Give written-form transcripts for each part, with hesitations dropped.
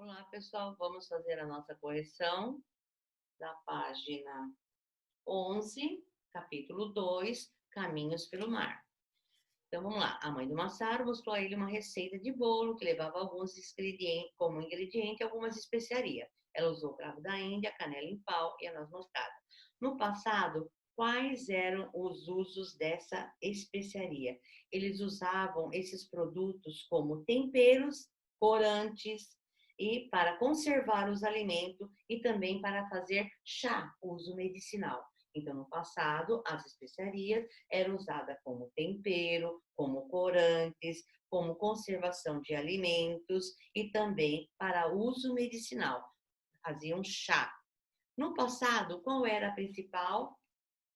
Olá, pessoal. Vamos fazer a nossa correção da página 11, capítulo 2, Caminhos pelo Mar. Então, vamos lá. A mãe do Massaro mostrou a ele uma receita de bolo que levava alguns ingredientes, como ingrediente algumas especiarias. Ela usou o cravo da Índia, canela em pau e a noz moscada. No passado, quais eram os usos dessa especiaria? Eles usavam esses produtos como temperos, corantes e para conservar os alimentos e também para fazer chá, uso medicinal. Então, no passado, as especiarias eram usadas como tempero, como corantes, como conservação de alimentos e também para uso medicinal. Faziam chá. No passado, qual era a principal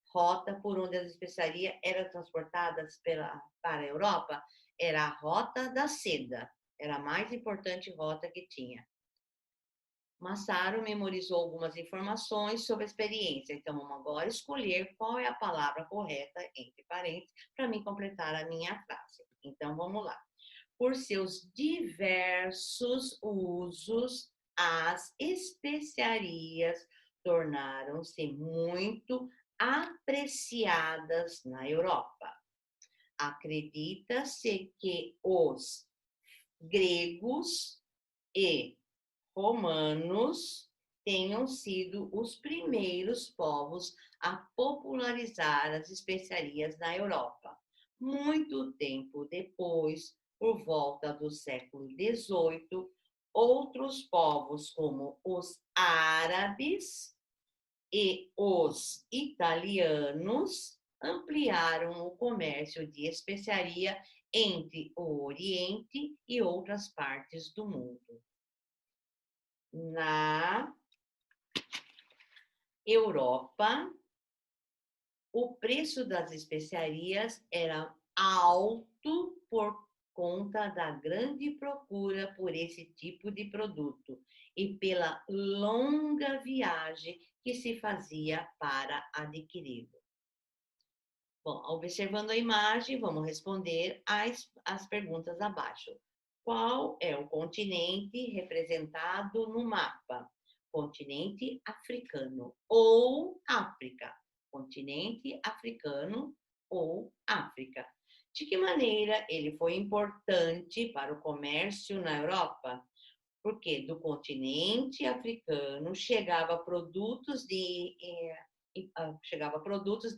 rota por onde as especiarias eram transportadas para a Europa? Era a rota da seda. Era a mais importante rota que tinha. Massaro memorizou algumas informações sobre a experiência. Então, vamos agora escolher qual é a palavra correta, entre parênteses, para mim completar a minha frase. Então, vamos lá. Por seus diversos usos, as especiarias tornaram-se muito apreciadas na Europa. Acredita-se que os gregos e romanos tenham sido os primeiros povos a popularizar as especiarias na Europa. Muito tempo depois, por volta do século XVIII, outros povos, como os árabes e os italianos, ampliaram o comércio de especiaria entre o Oriente e outras partes do mundo. Na Europa, o preço das especiarias era alto por conta da grande procura por esse tipo de produto e pela longa viagem que se fazia para adquiri-lo. Bom, observando a imagem, vamos responder as perguntas abaixo. Qual é o continente representado no mapa? Continente africano ou África? Continente africano ou África? De que maneira ele foi importante para o comércio na Europa? Porque do continente africano chegava produtos de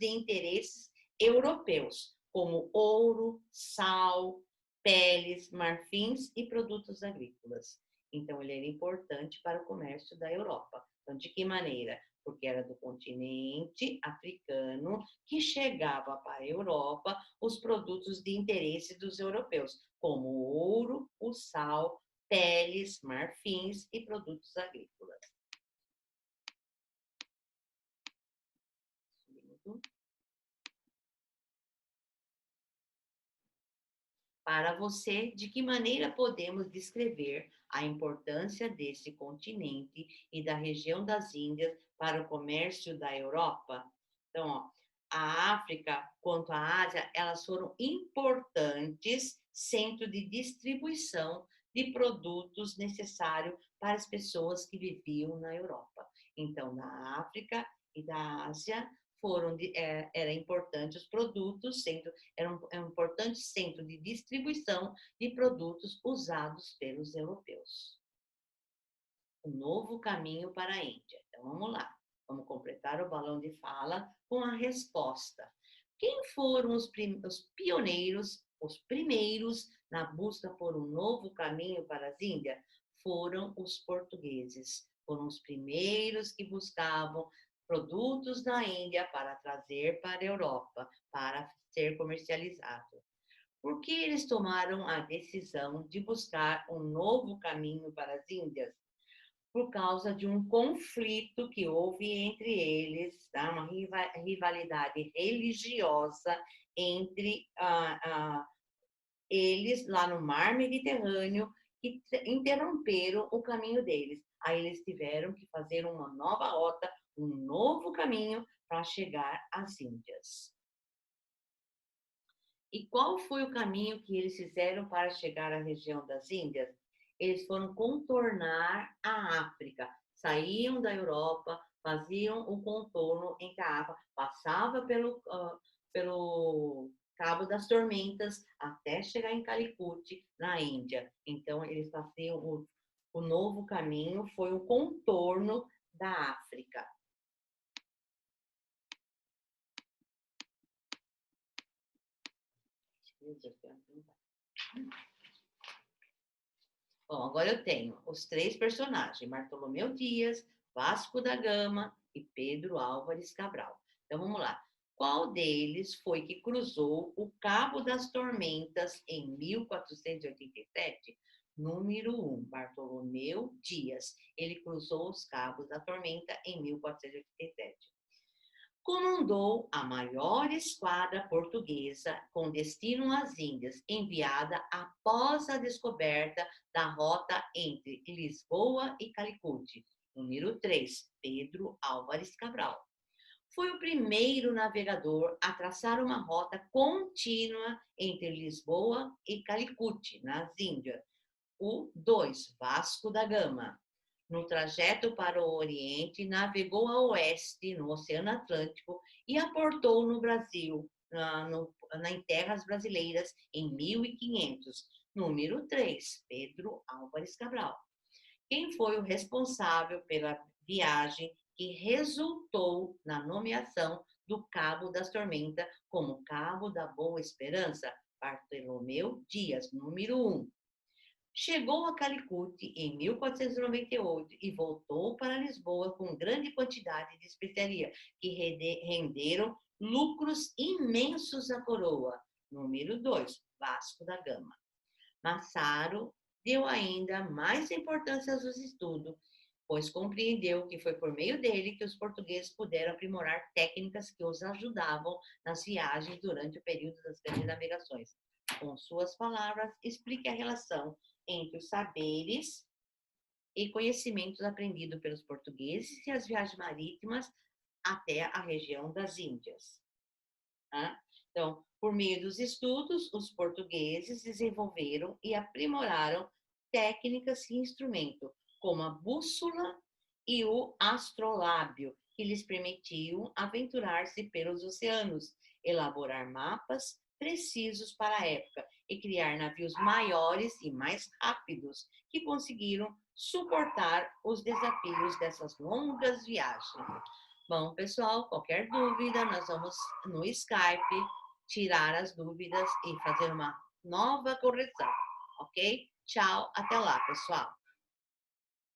interesses europeus, como ouro, sal, peles, marfins e produtos agrícolas. Então, ele era importante para o comércio da Europa. Então, de que maneira? Porque era do continente africano que chegava para a Europa os produtos de interesse dos europeus, como o ouro, o sal, peles, marfins e produtos agrícolas. Para você, de que maneira podemos descrever a importância desse continente e da região das Índias para o comércio da Europa? Então, ó, a África quanto a Ásia, elas foram importantes centro de distribuição de produtos necessários para as pessoas que viviam na Europa. Então, na África e da Ásia, era importante os produtos, era um importante centro de distribuição de produtos usados pelos europeus. Um novo caminho para a Índia. Então, vamos lá. Vamos completar o balão de fala com a resposta. Quem foram os pioneiros, os primeiros na busca por um novo caminho para as Índias? Foram os portugueses. Foram os primeiros que buscavam produtos da Índia para trazer para a Europa, para ser comercializado. Por que eles tomaram a decisão de buscar um novo caminho para as Índias? Por causa de um conflito que houve entre eles, tá? Uma rivalidade religiosa entre eles lá no mar Mediterrâneo, que interromperam o caminho deles. Aí eles tiveram que fazer uma nova rota, um novo caminho para chegar às Índias. E qual foi o caminho que eles fizeram para chegar à região das Índias? eles foram contornar a África. Saíam da Europa, faziam o contorno entre a África, passava pelo Cabo das Tormentas até chegar em Calicut, na Índia. Então, eles faziam o novo caminho, foi o contorno da África. Bom, agora eu tenho os 3 personagens, Bartolomeu Dias, Vasco da Gama e Pedro Álvares Cabral. Então, vamos lá. Qual deles foi que cruzou o Cabo das Tormentas em 1487? Número 1, Bartolomeu Dias. Ele cruzou os Cabos da Tormenta em 1487. Comandou a maior esquadra portuguesa com destino às Índias, enviada após a descoberta da rota entre Lisboa e Calicut. Número 3, Pedro Álvares Cabral. Foi o primeiro navegador a traçar uma rota contínua entre Lisboa e Calicut, nas Índias. O 2, Vasco da Gama. No trajeto para o Oriente, navegou a oeste, no Oceano Atlântico, e aportou no Brasil, em terras brasileiras, em 1500. Número 3, Pedro Álvares Cabral. Quem foi o responsável pela viagem que resultou na nomeação do Cabo das Tormentas como Cabo da Boa Esperança? Bartolomeu Dias, número 1. Chegou a Calicut em 1498 e voltou para Lisboa com grande quantidade de especiaria, que renderam lucros imensos à coroa. Número 2, Vasco da Gama. Massaro deu ainda mais importância aos estudos, pois compreendeu que foi por meio dele que os portugueses puderam aprimorar técnicas que os ajudavam nas viagens durante o período das grandes navegações. Com suas palavras, explique a relação entre os saberes e conhecimentos aprendidos pelos portugueses e as viagens marítimas até a região das Índias. Então, por meio dos estudos, os portugueses desenvolveram e aprimoraram técnicas e instrumentos, como a bússola e o astrolábio, que lhes permitiam aventurar-se pelos oceanos, elaborar mapas precisos para a época e criar navios maiores e mais rápidos que conseguiram suportar os desafios dessas longas viagens. Bom, pessoal, qualquer dúvida, nós vamos no Skype tirar as dúvidas e fazer uma nova correção, ok? Tchau, até lá, pessoal.